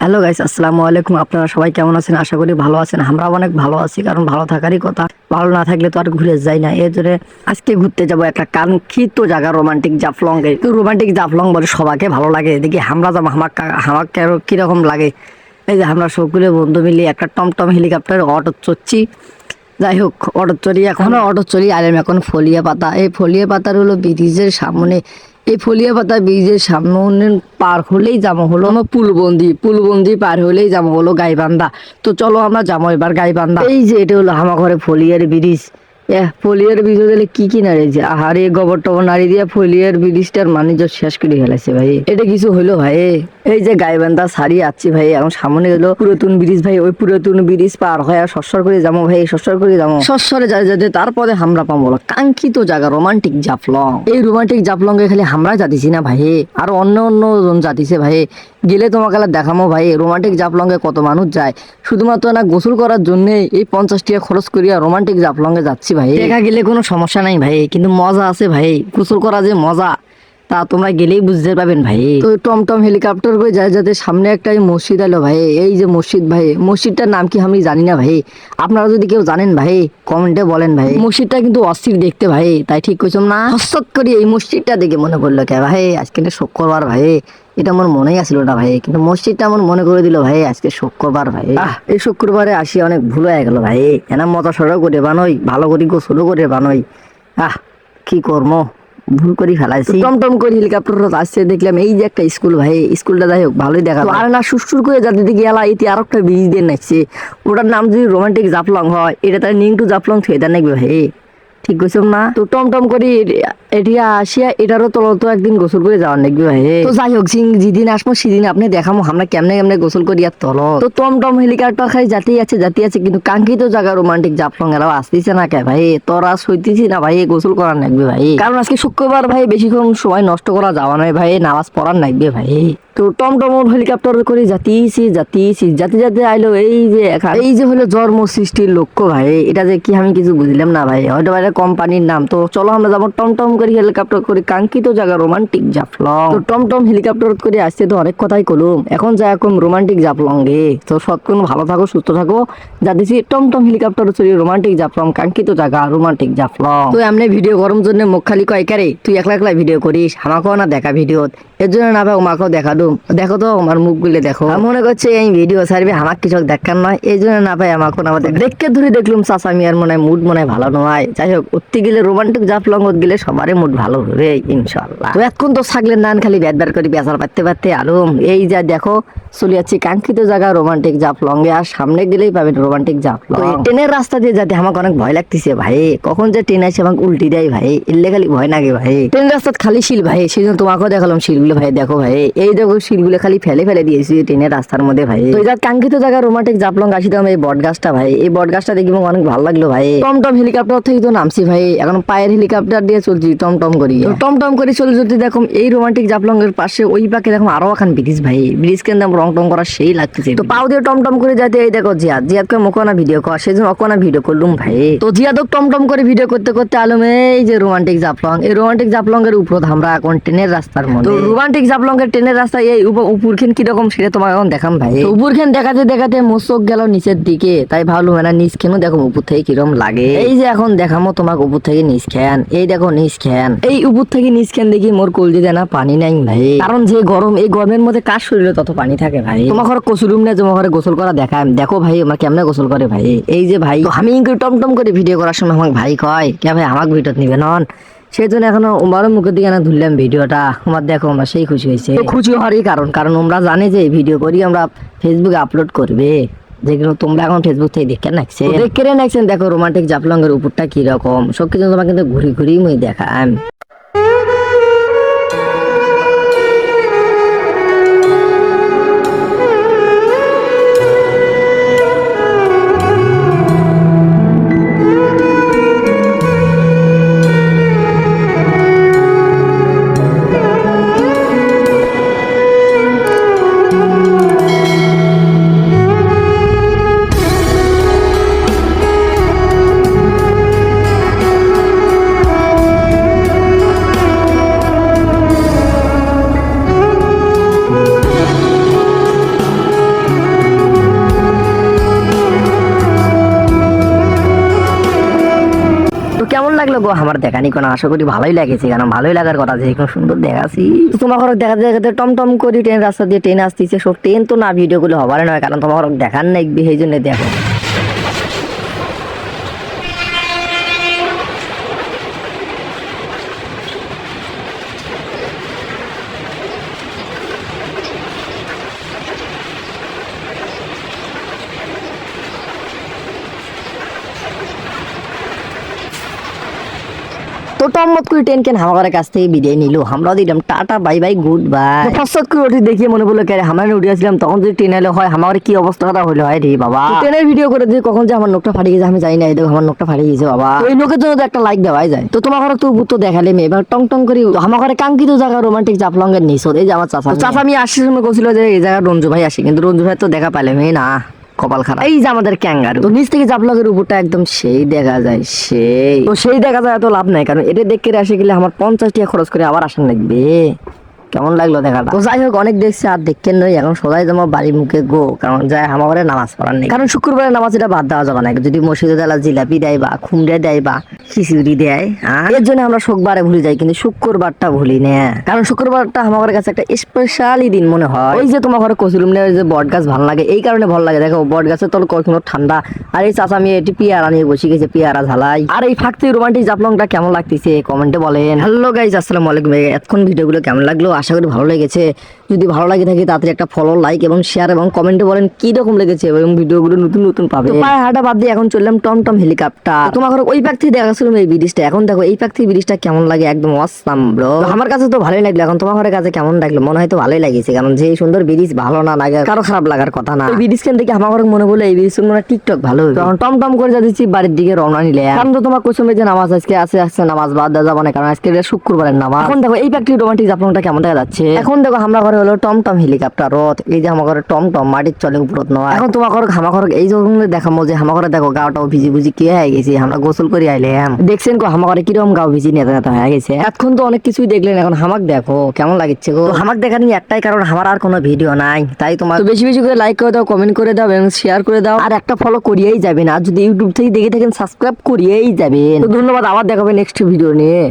Hello guys, আসসালামু আলাইকুম। আপনারা সবাই কেমন আছেন? আশা করি ভালো আছেন। আমরা অনেক ভালো আছি, কারণ ভালো থাকারই কথা। ভালো না থাকলে তো আর ঘুরে যাই না। এর জন্য আজকে ঘুরতে যাব একটা কাঙ্ক্ষিত জায়গা, রোমান্টিক জাফলং এ। তো রোমান্টিক জাফলং বলে সবাইকে ভালো লাগে, দেখি আমরা যাবো আমাকে আরো কিরকম লাগে। এই যে আমরা সবগুলো বন্ধু মিলে একটা টমটম হেলিকপ্টার অটো চড়ছি। যাই হোক, অটো চড়ি, এখন অটো চড়ি আইলাম এখন ফলিয়া পাতা। এই ফলিয়া পাতার হলো ব্রিজের সামনে। এই ফলিয়া পাতা ব্রিজের সামনে পার হলেই যাবো হলো আমার পুলবন্দি পার হলেই যাবো হলো গাইবান্ধা। তো চলো আমরা যাবো এবার গাইবান্ধা। এই যে এটা হলো আমার ঘরে ফলিয়ার ব্রিজ। ফলিয়ার ব্রিজ দিলে কি নাড়িয়েছে, আহারে গোবর টবর নাড়ি দিয়ে ফলিয়ার ব্রিজটার বাণিজ্য শেষ করে ফেলেছে ভাই। এটা কিছু হইলো ভাই? এই যে গাইবান্ধা সারি আসছি ভাই, এখন সামনে হলো পুরাতন ব্রিজ ভাই। ওই পুরাতন ব্রিজ পার হয়ে সস্বর করে যাবো ভাই, সস্বর করে যাবো। সস্বরে যাতে তারপরে আমরা পাবো কাঙ্ক্ষিত জায়গা রোমান্টিক জাফলং। এই রোমান্টিক জাফলং এ খালি আমরা যাতিছি না ভাই, আর অন্য জন যাতিছে ভাই। গেলে তোমাকে দেখামো ভাই রোমান্টিক জাফলং এ কত মানুষ যায়। শুধুমাত্র না গোসল করার জন্য এই 50 টাকা খরচ করিয়া রোমান্টিক জাফলং এ যাচ্ছি ভাই। দেখা গেলে কোনো সমস্যা নাই ভাই, কিন্তু মজা আছে ভাই। গোসল করা যে মজা তা তোমরা গেলেই বুঝতে পারবেন ভাই। তো টমটম হেলিকপ্টার করে যায় যাতে সামনে একটা মসজিদ এলো ভাই। এই যে মসজিদ ভাই, মসজিদটার নাম কি আমি জানি না ভাই। আপনারা যদি কেউ জানেন ভাই কমেন্টে বলেন ভাই। মসজিদটা কিন্তু অস্থির দেখতে ভাই, তাই ঠিক কইছম না? হঠাৎ করে এই মসজিদটা দেখে মনে পড়লো কে ভাই, আজকে শুক্রবার ভাই। এটা আমার মনেই আসছিল না ভাই, কিন্তু মসজিদটা আমার মনে করে দিল ভাই আজকে শুক্রবার ভাই। এই শুক্রবারে আসি অনেক ভুল হয়ে গেল ভাই। এনা মজা সরও করে বানই, ভালো করে গোসলও করে বানই। কি করবো, ভুল করে ফেলাইছি। টমটম করে হেলিকপ্টার আসছে, দেখলাম এই যে একটা স্কুল ভাই। স্কুলটা যাই হোক ভালোই দেখা, আর না সুরসুর করে যাতে দেখি এলা এটি আর একটা ব্রিজ দিয়ে নাচছে। ওটার নাম যদি রোমান্টিক জাফলং হয়, এটা তার নিংটু জাফলং থুয়ে দেন নাকবে ভাই। ঠিক কইছম না? তো টমটম করি এটিয়া আসিয়া এটারও তো একদিন গোসল করে যাওয়ার নাকবে ভাই। তো যাই হোক, যেদিন আসবো সেদিন আপনি দেখামো আমরা কেমনে গোসল করি আর তল। তো টমটম হেলিকপ্টার খাই জাতি আছে, কিন্তু কাঙ্ক্ষিত জায়গা রোমান্টিক জাফলং এরাও আসতেছে না কে ভাই। তোরা সইতেছি না ভাই, গোসল করার নাকবে ভাই। কারণ আজকে শুক্রবার ভাই, বেশিক্ষণ সময় নষ্ট করা যাওয়া নয় ভাই, নামাজ পড়ার নাকবে ভাই। তো টমটম হেলিকপ্টার করে জাতি আইলো এই যে হলো জন্ম সৃষ্টির লক্ষ্য ভাই। এটা যে কি আমি কিছু বুঝলাম না ভাই, হয়তো ভাই কোম্পানির নাম। তো চলো আমরা যাবো টমটম করে হেলিকপ্টার করে কাঙ্ক্ষিত জায়গা রোমান্টিক জাফলং। তো টমটম হেলিকপ্টার করে আসছে তো অনেক কথাই কলুম, এখন যা এখন রোমান্টিক জাফলং গে। তো সৎক্ষণ ভালো থাকো, সুস্থ থাকো। যাতেছি টমটম হেলিকপ্টার চড়ি রোমান্টিক জাফলং, কাঙ্ক্ষিত জায়গা রোমান্টিক জাফলং। তুই এমনি ভিডিও গরম জন্য মুখ খালি কয় কারে, তুই একলা ভিডিও করিস, আমাকেও না দেখা ভিডিও। এর জন্য না ভাই ওমাকেও দেখা দুম। দেখো তো আমার মুখ গুলো দেখো, মনে করছে এই ভিডিও ছাড়বে আমার কিছু দেখার নয়। এই জন্য না ভাই আমাকে না দেখতে ধরে দেখলাম চাচা মিয়ার মনে হয় মুড মনে হয় ভালো নয়। যাই হোক, উঠতে গেলে রোমান্টিক জাফলং গেলে সবারই মুড ভালো হবে ইনশাল্লাহ। তো এখন তো ছাগলের নান খালি ব্যাট করে বেচার পারতে আলুম। এই যা দেখো চলে যাচ্ছি কাঙ্ক্ষিত জায়গা রোমান্টিক জাফলং এ, আর সামনে গেলেই পাবেন রোমান্টিক জাফলং। ট্রেনের রাস্তা দিয়ে যাতে আমাকে অনেক ভয় লাগতেছে ভাই, কখন যে ট্রেন আসে আমাকে উল্টি দেয় ভাই, এলে খালি ভয় লাগে ভাই। ট্রেন রাস্তা খালি শিল ভাই, সেই জন্য তোমাকেও দেখালাম শিলগুলো ভাই। দেখো ভাই, এই দেখো শিলগুলো খালি ফেলে দিয়েছি ট্রেনের রাস্তার মধ্যে ভাই। তো এটা কাঙ্ক্ষিত জায়গা রোমান্টিক জাফলং আসিতাম এই বট গাছটা ভাই। এই বট গাছটা দেখি আমার অনেক ভালো লাগলো ভাই। টমটম হেলিকপ্টার থেকে তো নামছি ভাই, এখন পায়ের হেলিকপ্টার দিয়ে চলছি টমটম করে চলে যেতে দেখো এই রোমান্টিক জাফলং এর পাশে ওই পাকে দেখো আরো এখন ব্রিজ ভাই। ব্রিজ কেন রং টং করা সেই লাগতেছে। তো পাও দিয়ে টমটম করে যাতে এই দেখো জিয়াদকে মোকানা ভিডিও কর, সেই জন্য অকনা ভিডিও করলুম ভাই। তো জিয়াদক টমটম করে ভিডিও করতে আলম এই যে রোমান্টিক জাফলং। এই রোমান্টিক জাফলং এর উপর আমরা এখন ট্রেনের রাস্তার মধ্যে। তো রোমান্টিক জাফলং এর ট্রেনের রাস্তা এই উপরখান কিরকম সেটা তোমাকে এখন দেখাম ভাই। উপরখান দেখাতে মোচক গেল নিচের দিকে, তাই ভাবলুম না নিচ খেন দেখো উপর থেকে কিরকম লাগে। এই যে এখন দেখামো তোমাকে উপর থেকে নিচ খেন, এই দেখো নিচ খেন। এই উপর থেকে নিচ খেন দেখি মোর কলজে দেনা পানি নাই ভাই, কারণ যে গরম, এই গরমের মধ্যে কার শরীরে তত পানি থাকে ভাই। তোমার ঘরে কসুরুম না, তোমার ঘরে গোসল করা দেখাম। দেখো ভাই আমার কেমনে গোসল করে ভাই। এই যে ভাই আমি টমটম করে ভিডিও করার সময় আমাকে ভাই কয় কে ভাই আমাকে ভিডিও নিবে নন, সেই জন্য এখনো ওমারও মুখের দিকে না ধরলাম ভিডিওটা। আমার দেখো আমরা সেই খুশি হয়েছে। খুশি হওয়ারই কারণ আমরা জানি যে ভিডিও করি আমরা ফেসবুকে আপলোড করবে, যেগুলো তোমরা এখন ফেসবুক থেকে দেখে নাকছেন। দেখো রোমান্টিক জাফলং এর উপরটা কিরকম, সবকিছু তোমাকে কিন্তু ঘুরি মুই দেখাম। গো আমার দেখানি কোনো আশা করি ভালোই লাগেছে, কারণ ভালোই লাগার কথা যে এখন সুন্দর দেখাছি। তোমার দেখাতে দেখাতে টমটম করে ট্রেন রাস্তা দিয়ে ট্রেন আসতেছে, সব ট্রেন তো না ভিডিওগুলো হবার নয়, কারণ তোমার দেখার নাই সেই জন্য দেখো। তো টমমত করে ট্রেন কেন হামাগারের কাছ থেকে বিদায় নিল, আমরাও দিলাম tata bye bye goodbye. ফসত করে উঠে দেখিয়ে মনে বললো কে আমরা উঠিয়েছিলাম তখন যদি ট্রেন এলো হয় আমার কি অবস্থাটা হলো হয় রে বাবা। ট্রেনের ভিডিও করে দিয়ে কখন যে আমার নোকটা ফাটিয়ে গেছে আমি জানি না, দেখো আমার নোকটা ফাটিয়ে গেছে বাবা। ওই লোকের জন্য তো একটা লাইক দেওয়াই যায়। তো তোমার ঘরে তো তো দেখালে মেয়ে এবার টং টং করি আমার ঘরে কাঙ্ক্ষিত জায়গা রোমান্টিক জাফলঙ্গের নিচ এই যে আমার চাচা আমি আসার সময় বলছিল যে এই জায়গায় রঞ্জু ভাই আসে, কিন্তু রঞ্জু ভাই তো দেখা পাইলে মেয়ে না, কপাল খারাপ। এই যে আমাদের ক্যাঙ্গারু, তো নিচ থেকে জাফলগের উপরটা একদম সেই দেখা যায়, সেই দেখা যায় এত লাভ নাই, কারণ এটা দেখে আসে গেলে আমার 50 টাকা খরচ করে আবার আসান লাগবে। কেমন লাগলো দেখাটা? তো যাই হোক অনেক দেখছি আর দেখেন নই, এখন সদাই যাবো বাড়ির মুখে গো, কারণ যাই আমার নামাজ পড়ার নেই, কারণ শুক্রবারের নামাজ এটা বাদ দেওয়া যাবে না, যদি মসজিদে দেলা জিলাপি দেয় বা খুমড়ে দেয় বা খিচুড়ি দেয়, এর জন্য আমরা শুক্রবারে ভুলে যাই, কিন্তু শুক্রবারটা ভুলি না, কারণ শুক্রবারটা আমার কাছে একটা স্পেশালি দিন মনে হয়। ওই যে তোমার ঘরে কচুরুম নেই যে বট গাছ ভালো লাগে, এই কারণে ভালো লাগে, দেখো বট গাছের তল কখনো ঠান্ডা, আর এই চাচা আমি এটি পেয়ারা নিয়ে বসে গেছে, পেয়ারা ঝালাই। আর এই ফাঁকতে রোমান্টিক জাফলংটা কেমন লাগতেছে কমেন্টে বলেন। হ্যালো গাইজ, আসসালামু আলাইকুম। এতক্ষণ ভিডিওগুলো কেমন লাগলো, আশা করি ভালো লেগেছে। যদি ভালো লাগে থাকে তাড়াতাড়ি একটা ফলো, লাইক এবং শেয়ার এবং কমেন্টে বলেন কি রকম লেগেছে, এবং ভিডিওগুলো নতুন নতুন পাবে। পায়ে হাঁটা বাদ দিয়ে এখন চললাম টমটম হেলিকপ্টার। তোমার ঘরে ওই পাক থেকে দেখাচ্ছিল এই ব্রিজটা, এখন দেখো এই পাক থেকে ব্রিজটা কেমন লাগে, একদম অসাম ব্রো। আমার কাছে তো ভালোই লাগলো, এখন তোমার ঘরের কাছে কেমন লাগলো? মনে হয় তো ভালোই লাগেছে, কারণ যে সুন্দর ব্রিজ ভালো না লাগে কারো খারাপ লাগার কথা না। এই ব্রিজ কেন থেকে আমার ঘরে মনে বলে এই ব্রিজ মনে টিকটক ভালো, কারণ টমটম করে যাচ্ছি বাড়ির দিকে রওনা নিলে, কারণ তো তোমার কোচমে যে নামাজ আজকে আসছে নামাজ বাদ দেওয়া যাবে না, কারণ আজকে শুক্রবারের নামাজ। এখন দেখো এই পাক থেকে রোমান্টিক জাফলংটা কেমন দেখা যাচ্ছে। এখন দেখো আমরা ঘরে হলো টমটম হেলিকপ্টার রথ, এই যে আমার ঘরে টমটম মাটির চলে উপরত নয়। এখন তোমার ঘরে হামা ঘরে এই যখন দেখাবো যে হামা ঘরে দেখো গাওটাও ভিজি ভিজি কে হয়ে গেছে, আমরা গোসল করে আইলাম, দেখছেন গো হামা ঘরে কিরকম গাও ভিজি নেতা নেতা হয়ে গেছে। এখন তো অনেক কিছুই দেখলেন, এখন হামাক দেখো কেমন লাগছে গো। হামাক দেখার নিয়ে একটাই কারণ, আমার আর কোনো ভিডিও নাই, তাই তোমার বেশি বেশি করে লাইক করে দাও, কমেন্ট করে দাও এবং শেয়ার করে দাও, আর একটা ফলো করিয়েই যাবেন, আর যদি ইউটিউব থেকে দেখে থাকেন সাবস্ক্রাইব করিয়েই যাবেন। তো ধন্যবাদ, আবার দেখাবে নেক্সট ভিডিও নিয়ে।